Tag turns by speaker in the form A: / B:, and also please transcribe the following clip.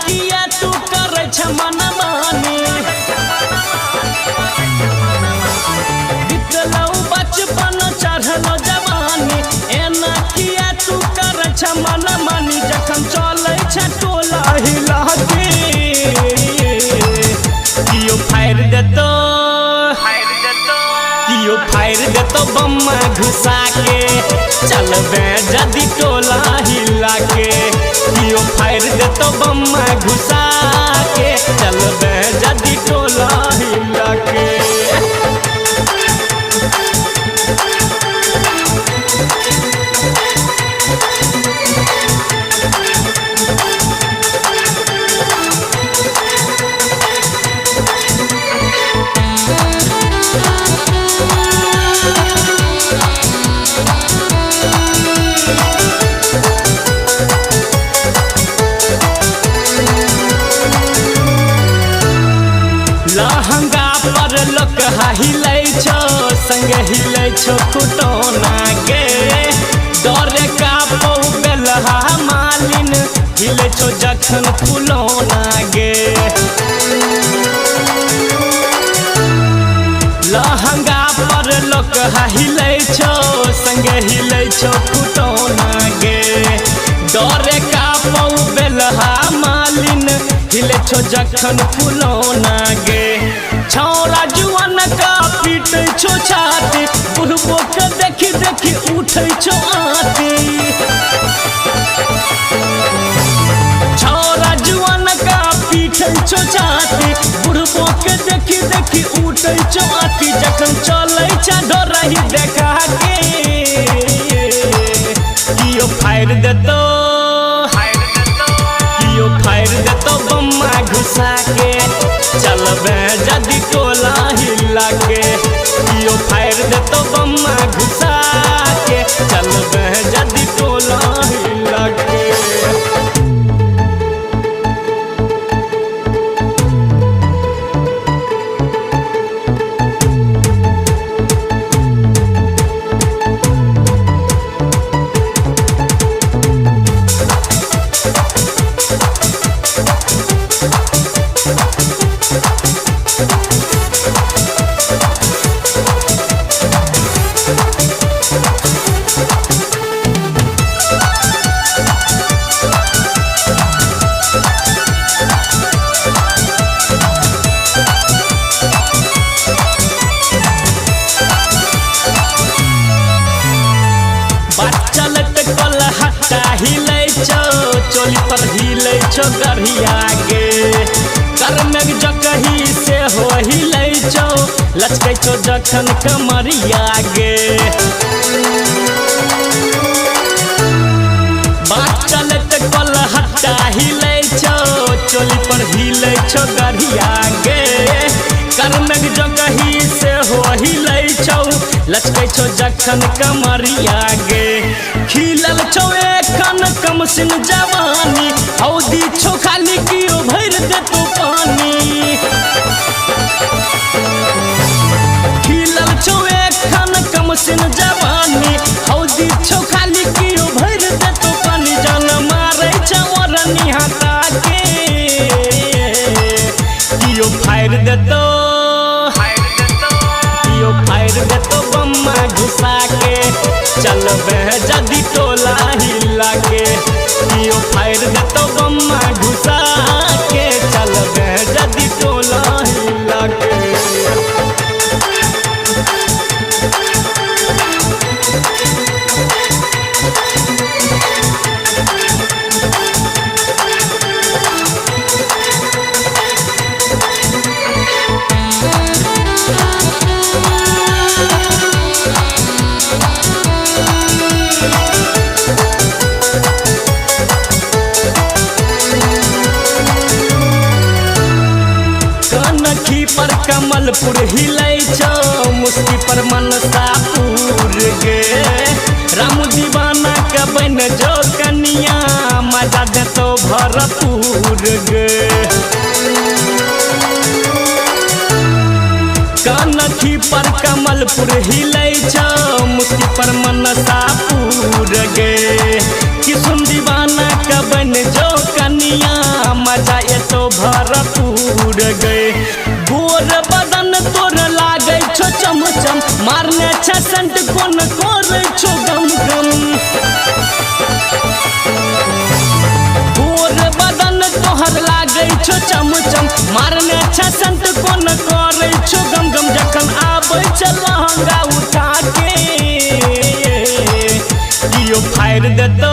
A: किया तू करे छ मनमानी बितलौ बचपन चढ़लो जवानी एना किया तू करे छ मनमानी जखन चलै छ टोला हिला के कियो फायर देतो कियो फायर देतो बम्मा घुसा के चलबे जदी टोला हिला के कियो फायर देतो बम्मा घुसा के चलबे जदी टोला हिला के लहंगा पर लोक हिलै छो संग हिलै छो कुटोना के डरे का पौ बेलहा मालिन हिलै छो जखन फुलौना गे लहंगा पर लोक हिलै छो संग हिलै छो कुटोना गे डरे का पौ बेलहा मालिन हिले छो जखन फुलौना गे छौरा जुआन का पीटे छो छाती बुढ़बो के देखी देखी उठे छो आती छौरा जुआन का पीटे छो छाती बुढ़बो के देखी देखी उठे छो आती जखन चलै छ डरही देखा के कियो फायर देतो फायर देतो बम्मा घुसा के चलबे जदी टोला हिला के कियो फायर देतो बम्मा घुसा के चलबे जदी टोला हिला के चलत कल हट्टा हिलै छो चोली पर हिलै छो गढ़िया गे करमेग जकही से हो हिलै छो लचकै छो जखन कमरिया गे बात चलत कल हट्टा हिलै छो चोली पर हिलै छो गढ़िया गे करमेग जकही से हो हिलै छो लचकै छो जखन कमरिया गे खिलल छो एखन कमसिन जवानी हौदी छो खाली कियो भर देतो पानी खिलल छो एखन कमसिन जवानी हौदी छो खाली कियो भर देतो पानी जान मारै छ ओरनी हटा के कियो फायर देतो फायर देतो बम्मा घुसा के चलबे जदी टोला हिला के कियो फायर देतो बम्मा घुसा के चलबे जदी टोला हिला के पर कमलपुर हिलै छो मुस्की पर मनसापुर गे रामू दीवाना के बन जो कनिया मजा देतो भरपूर गे कानखी पर कमलपुर हिलै छो मुस्की पर मनसापुर गे किसुन दीवाना के बन जो कनिया मजा अच्छा सेंट कोन करे छो गम गम गोर बदन तोहर लागे छो चम चम मारने अच्छा सेंट कोन करे छो गम गम जखन आबै छ लहंगा उठा के कियो फाड़ देत